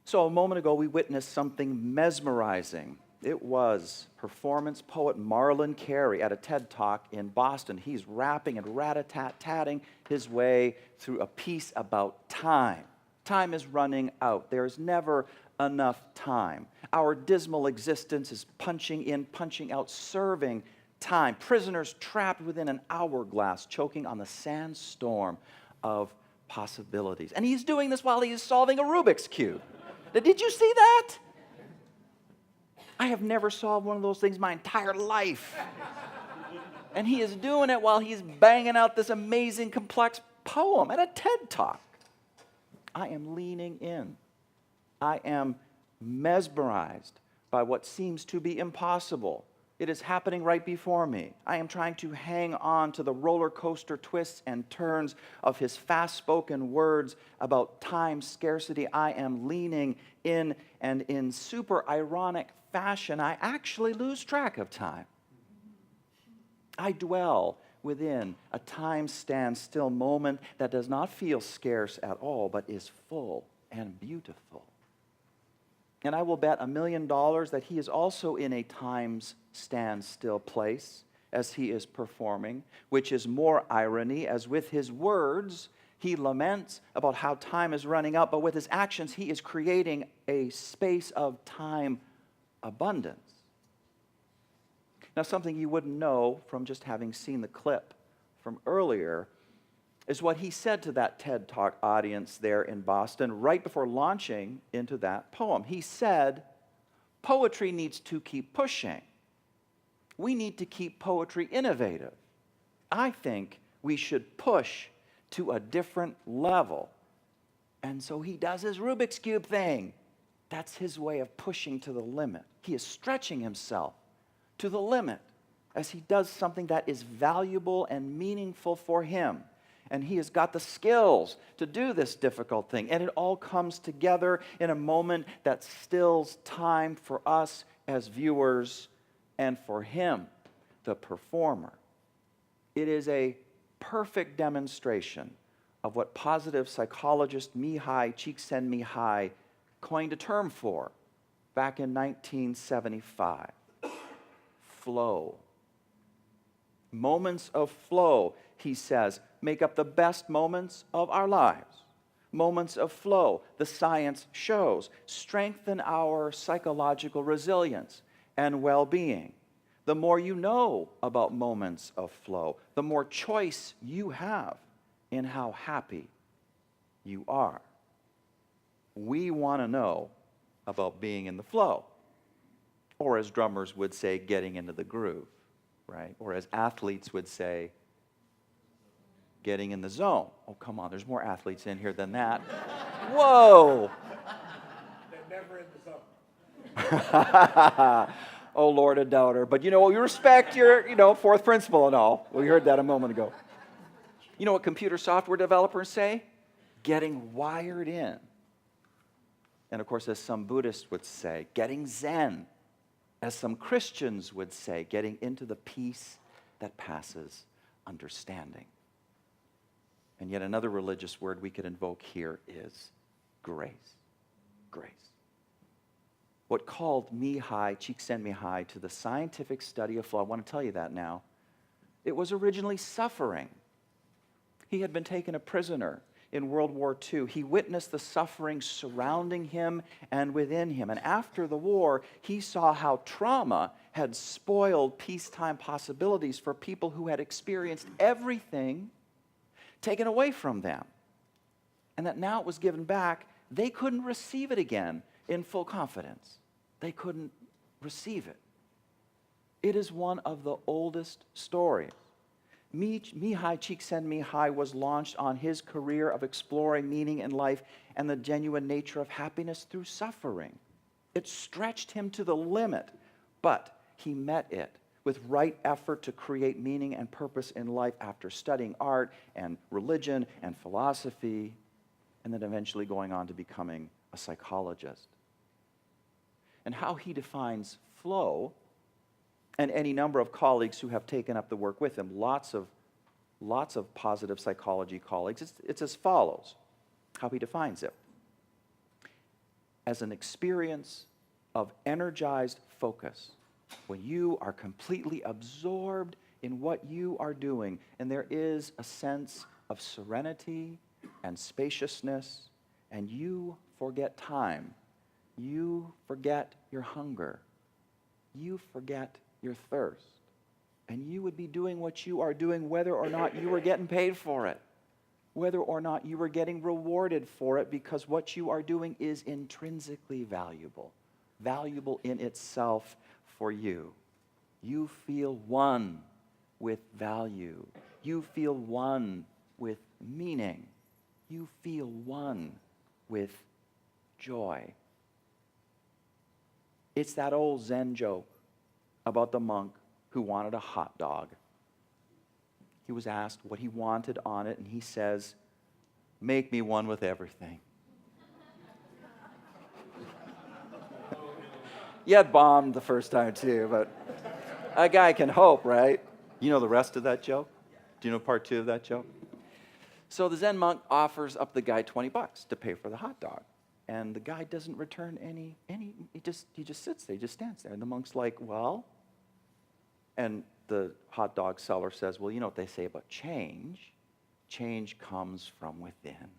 So a moment ago, we witnessed something mesmerizing. It was performance poet Marlon Carey at a TED Talk in Boston. He's rapping and rat-a-tat-tatting his way through a piece about time. Time is running out. There's never enough time. Our dismal existence is punching in, punching out, serving time. Prisoners trapped within an hourglass, choking on the sandstorm of possibilities. And he's doing this while he is solving a Rubik's Cube. Did you see that? I have never solved one of those things my entire life. And he is doing it while he's banging out this amazing, complex poem at a TED Talk. I am leaning in. I am mesmerized by what seems to be impossible. It is happening right before me. I am trying to hang on to the roller coaster twists and turns of his fast-spoken words about time scarcity. I am leaning in, and in super ironic fashion, I actually lose track of time. I dwell within a time standstill moment that does not feel scarce at all, but is full and beautiful. And I will bet $1 million that he is also in a time's standstill place as he is performing, which is more irony, as with his words, he laments about how time is running out, but with his actions, he is creating a space of time abundance. Now, something you wouldn't know from just having seen the clip from earlier is what he said to that TED Talk audience there in Boston right before launching into that poem. He said, poetry needs to keep pushing. We need to keep poetry innovative. I think we should push to a different level. And so he does his Rubik's Cube thing. That's his way of pushing to the limit. He is stretching himself to the limit as he does something that is valuable and meaningful for him. And he has got the skills to do this difficult thing. And it all comes together in a moment that stills time for us as viewers and for him, the performer. It is a perfect demonstration of what positive psychologist Mihai Csikszentmihalyi coined a term for back in 1975. Flow. Moments of flow, he says, make up the best moments of our lives. Moments of flow, the science shows, strengthen our psychological resilience and well-being. The more you know about moments of flow, the more choice you have in how happy you are. We want to know about being in the flow, or as drummers would say, getting into the groove, right? Or as athletes would say, getting in the zone. Oh, come on, there's more athletes in here than that. Whoa! They're never in the zone. Oh, Lord, a doubter. But you know, we respect your, fourth principle and all. We heard that a moment ago. You know what computer software developers say? Getting wired in. And of course, as some Buddhists would say, getting Zen. As some Christians would say, getting into the peace that passes understanding. And yet another religious word we could invoke here is grace. Grace. What called Mihai Csikszentmihalyi to the scientific study of flow, I want to tell you that now, it was originally suffering. He had been taken a prisoner in World War II. He witnessed the suffering surrounding him and within him. And after the war, he saw how trauma had spoiled peacetime possibilities for people who had experienced everything taken away from them. And that now it was given back, they couldn't receive it again in full confidence. They couldn't receive it. It is one of the oldest stories. Mihai Csikszentmihalyi was launched on his career of exploring meaning in life and the genuine nature of happiness through suffering. It stretched him to the limit, but he met it with right effort to create meaning and purpose in life after studying art and religion and philosophy, and then eventually going on to becoming a psychologist. And how he defines flow, and any number of colleagues who have taken up the work with him, lots of positive psychology colleagues, it's as follows, how he defines it. as an experience of energized focus, when you are completely absorbed in what you are doing, and there is a sense of serenity and spaciousness, and you forget time, you forget your hunger, you forget your thirst, and you would be doing what you are doing whether or not you were getting paid for it, whether or not you were getting rewarded for it, because what you are doing is intrinsically valuable in itself for you. You feel one with value. You feel one with meaning. You feel one with joy. It's that old Zen joke about the monk who wanted a hot dog. He was asked what he wanted on it, and he says, "Make me one with everything." You had bombed the first time too, but a guy can hope, right? You know the rest of that joke? Do you know part 2 of that joke? So the Zen monk offers up the guy $20 to pay for the hot dog. And the guy doesn't return any he just sits there, he just stands there. And the monk's like, "Well," and the hot dog seller says, "Well, you know what they say about change? Change comes from within."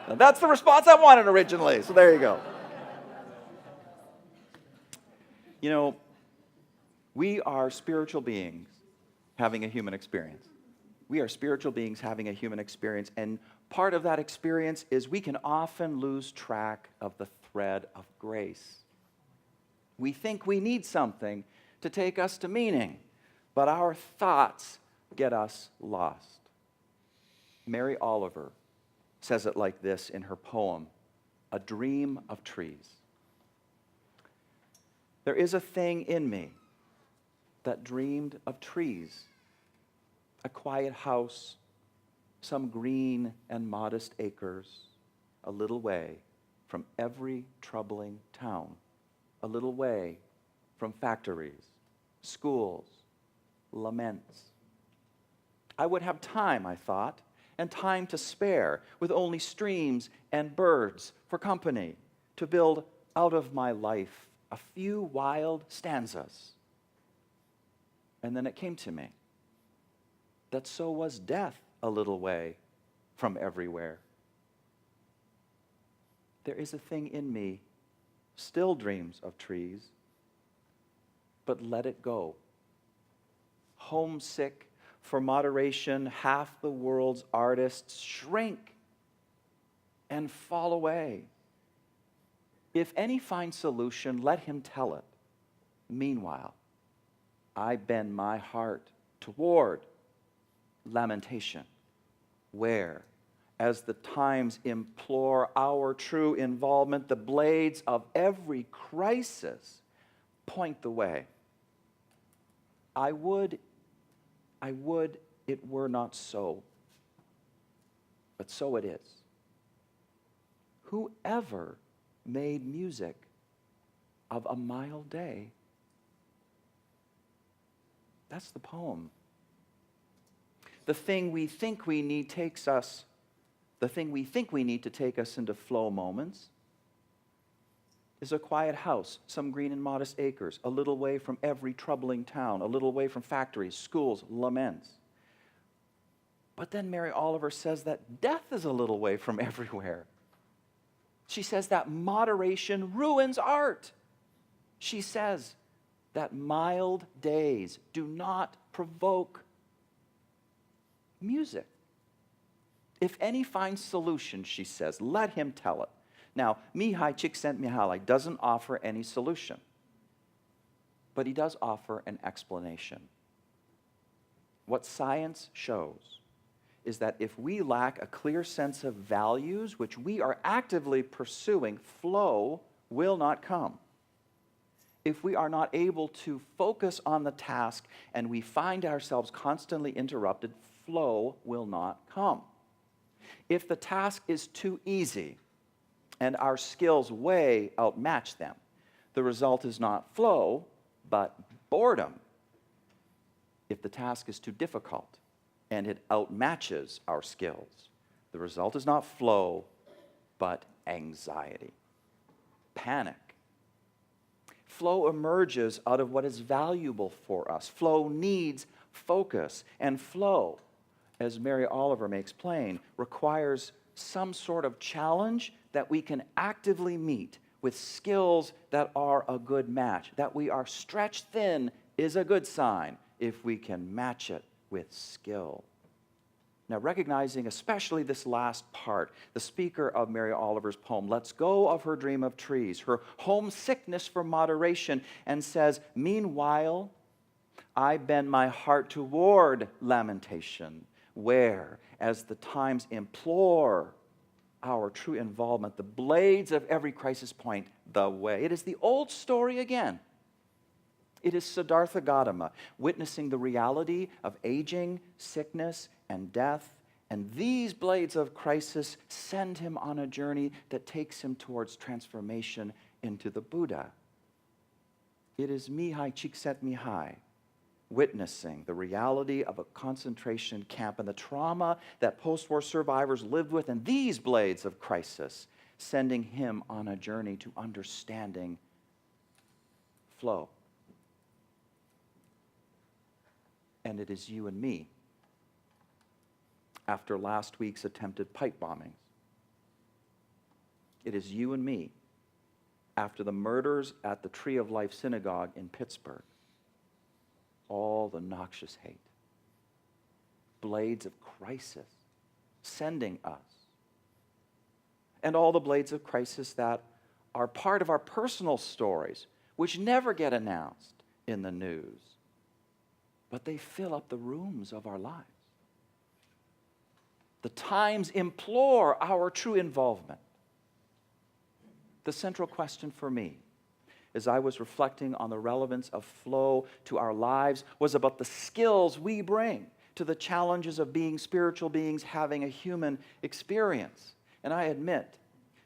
Now, that's the response I wanted originally, so there you go. You know, we are spiritual beings having a human experience. We are spiritual beings having a human experience, and part of that experience is we can often lose track of the thread of grace. We think we need something to take us to meaning, but our thoughts get us lost. Mary Oliver says it like this in her poem, "A Dream of Trees." There is a thing in me that dreamed of trees, a quiet house, some green and modest acres, a little way from every troubling town, a little way from factories, schools, laments. I would have time, I thought, and time to spare, with only streams and birds for company, to build out of my life a few wild stanzas. And then it came to me that so was death a little way from everywhere. There is a thing in me still dreams of trees, but let it go. Homesick for moderation, half the world's artists shrink and fall away. If any find solution, let him tell it. Meanwhile, I bend my heart toward lamentation, where, as the times implore our true involvement, the blades of every crisis point the way. I would it were not so, but so it is. Whoever made music of a mild day? That's the poem. The thing we think we need to take us into flow moments is a quiet house, some green and modest acres, a little way from every troubling town, a little way from factories, schools, laments. But then Mary Oliver says that death is a little way from everywhere. She says that moderation ruins art. She says that mild days do not provoke music. If any finds solution, she says, let him tell it. Now, Mihai Csikszentmihalyi doesn't offer any solution, but he does offer an explanation. What science shows is that if we lack a clear sense of values which we are actively pursuing, flow will not come. If we are not able to focus on the task and we find ourselves constantly interrupted, flow will not come. If the task is too easy and our skills way outmatch them, the result is not flow, but boredom. If the task is too difficult and it outmatches our skills, the result is not flow, but anxiety, panic. Flow emerges out of what is valuable for us. Flow needs focus. And flow, as Mary Oliver makes plain, requires some sort of challenge that we can actively meet with skills that are a good match. That we are stretched thin is a good sign if we can match it with skill. Now, recognizing especially this last part, the speaker of Mary Oliver's poem lets go of her dream of trees, her homesickness for moderation, and says, meanwhile, I bend my heart toward lamentation, where, as the times implore our true involvement, the blades of every crisis point the way. It is the old story again. It is Siddhartha Gautama witnessing the reality of aging, sickness, and death. And these blades of crisis send him on a journey that takes him towards transformation into the Buddha. It is Mihai Csikszentmihalyi witnessing the reality of a concentration camp and the trauma that post-war survivors lived with, and these blades of crisis sending him on a journey to understanding flow. And it is you and me, after last week's attempted pipe bombings. It is you and me, after the murders at the Tree of Life Synagogue in Pittsburgh. All the noxious hate. Blades of crisis sending us. And all the blades of crisis that are part of our personal stories, which never get announced in the news, but they fill up the rooms of our lives. The times implore our true involvement. The central question for me, as I was reflecting on the relevance of flow to our lives, was about the skills we bring to the challenges of being spiritual beings having a human experience. And I admit,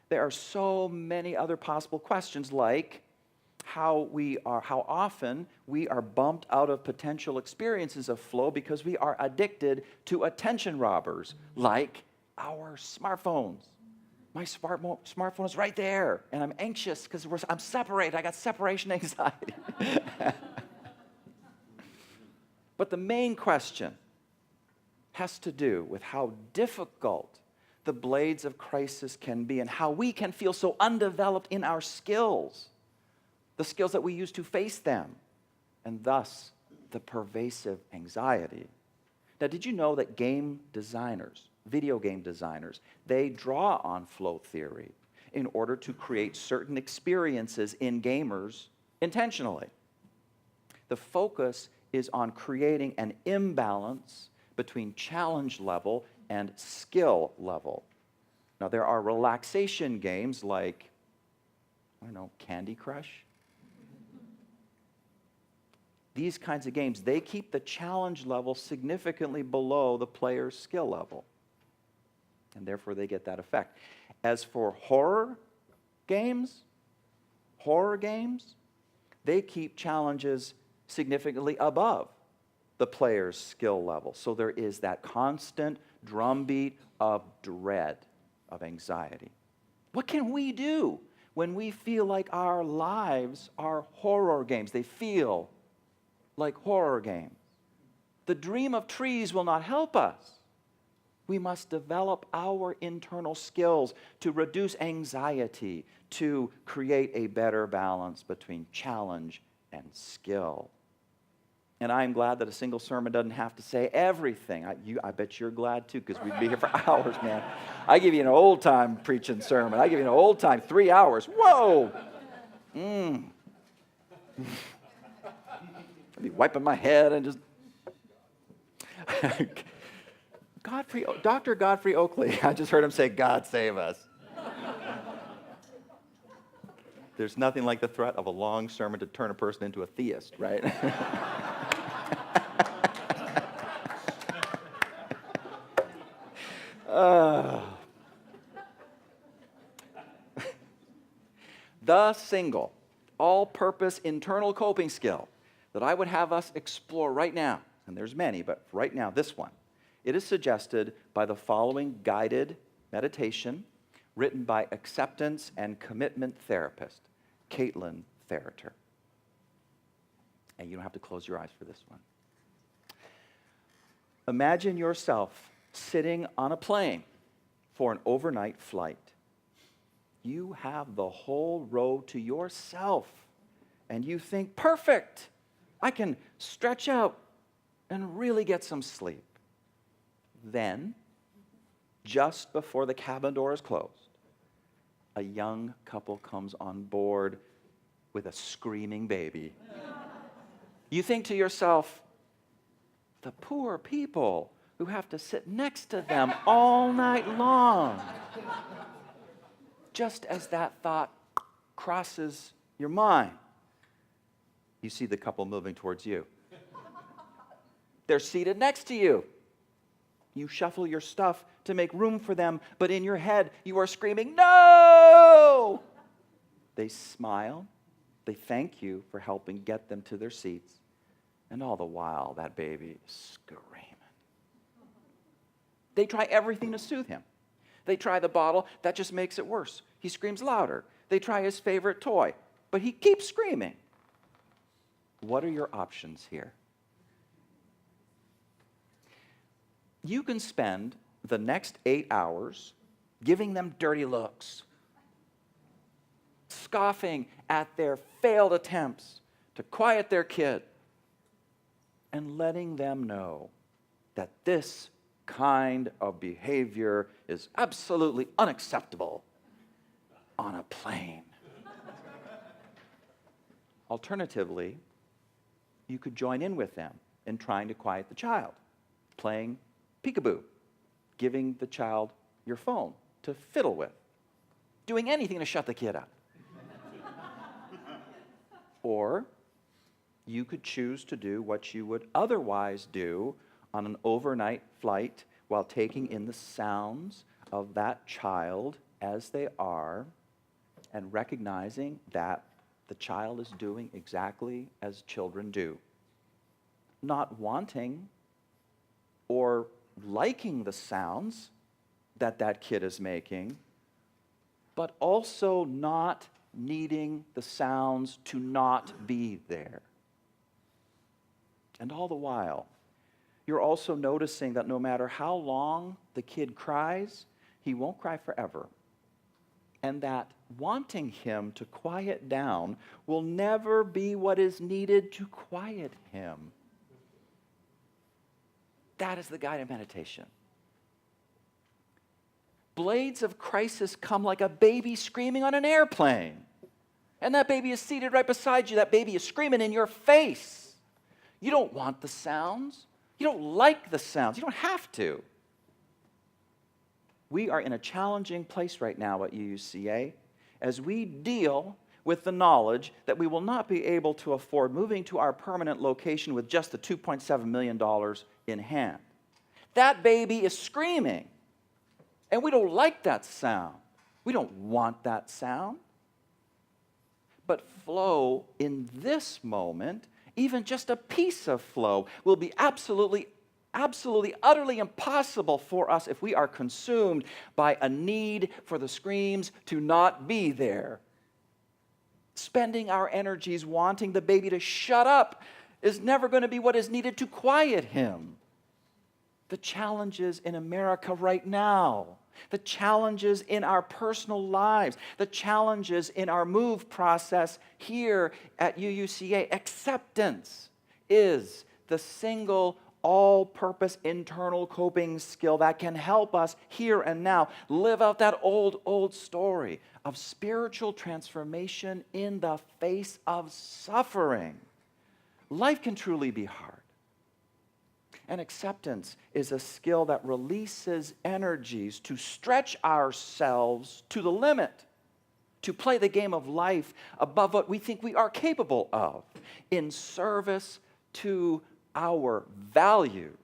there are so many other possible questions, like how often we are bumped out of potential experiences of flow because we are addicted to attention robbers, like our smartphones. My smartphone is right there, and I'm anxious because I'm separated. I got separation anxiety. But the main question has to do with how difficult the blades of crisis can be and how we can feel so undeveloped in our skills, the skills that we use to face them, and thus the pervasive anxiety. Now, did you know that game designers, video game designers, they draw on flow theory in order to create certain experiences in gamers intentionally? The focus is on creating an imbalance between challenge level and skill level. Now, there are relaxation games like, Candy Crush. These kinds of games, they keep the challenge level significantly below the player's skill level. And therefore, they get that effect. As for horror games, they keep challenges significantly above the player's skill level. So there is that constant drumbeat of dread, of anxiety. What can we do when we feel like our lives are horror games? They feel like horror games. The dream of trees will not help us. We must develop our internal skills to reduce anxiety, to create a better balance between challenge and skill. And I'm glad that a single sermon doesn't have to say everything. I bet you're glad too, because we'd be here for hours, man. I give you an old-time preaching sermon. I give you an old-time 3 hours. Whoa! I'd be wiping my head and just... Dr. Godfrey Oakley, I just heard him say, God save us. There's nothing like the threat of a long sermon to turn a person into a theist, right? The single, all-purpose internal coping skill that I would have us explore right now, and there's many, but right now, this one. It is suggested by the following guided meditation, written by acceptance and commitment therapist, Caitlin Therater. And you don't have to close your eyes for this one. Imagine yourself sitting on a plane for an overnight flight. You have the whole row to yourself, and you think, perfect, I can stretch out and really get some sleep. Then, just before the cabin door is closed, a young couple comes on board with a screaming baby. You think to yourself, the poor people who have to sit next to them all night long. Just as that thought crosses your mind, you see the couple moving towards you. They're seated next to you. You shuffle your stuff to make room for them, but in your head, you are screaming, no! They smile. They thank you for helping get them to their seats. And all the while, that baby is screaming. They try everything to soothe him. They try the bottle, that just makes it worse. He screams louder. They try his favorite toy, but he keeps screaming. What are your options here? You can spend the next 8 hours giving them dirty looks, scoffing at their failed attempts to quiet their kid, and letting them know that this kind of behavior is absolutely unacceptable on a plane. Alternatively, you could join in with them in trying to quiet the child, playing peekaboo, giving the child your phone to fiddle with, doing anything to shut the kid up. Or you could choose to do what you would otherwise do on an overnight flight while taking in the sounds of that child as they are and recognizing that the child is doing exactly as children do. Not wanting or liking the sounds that that kid is making, but also not needing the sounds to not be there. And all the while, you're also noticing that no matter how long the kid cries, he won't cry forever. And that wanting him to quiet down will never be what is needed to quiet him. That is the guided meditation. Blades of crisis come like a baby screaming on an airplane. And that baby is seated right beside you. That baby is screaming in your face. You don't want the sounds. You don't like the sounds. You don't have to. We are in a challenging place right now at UUCA as we deal with the knowledge that we will not be able to afford moving to our permanent location with just the $2.7 million in hand. That baby is screaming, and we don't like that sound. We don't want that sound. But flow in this moment, even just a piece of flow, will be absolutely, utterly impossible for us if we are consumed by a need for the screams to not be there. Spending our energies wanting the baby to shut up is never going to be what is needed to quiet him. The challenges in America right now, the challenges in our personal lives, the challenges in our move process here at UUCA. Acceptance is the single all-purpose internal coping skill that can help us here and now live out that old story of spiritual transformation in the face of suffering. Life can truly be hard. And acceptance is a skill that releases energies to stretch ourselves to the limit, to play the game of life above what we think we are capable of, in service to our values,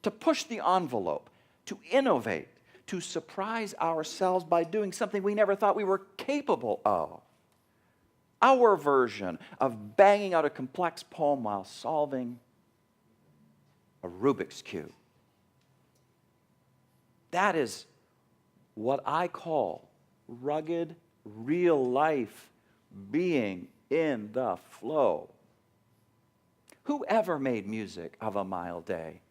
to push the envelope, to innovate, to surprise ourselves by doing something we never thought we were capable of. Our version of banging out a complex poem while solving a Rubik's Cube. That is what I call rugged, real life being in the flow. Whoever made music of a mild day?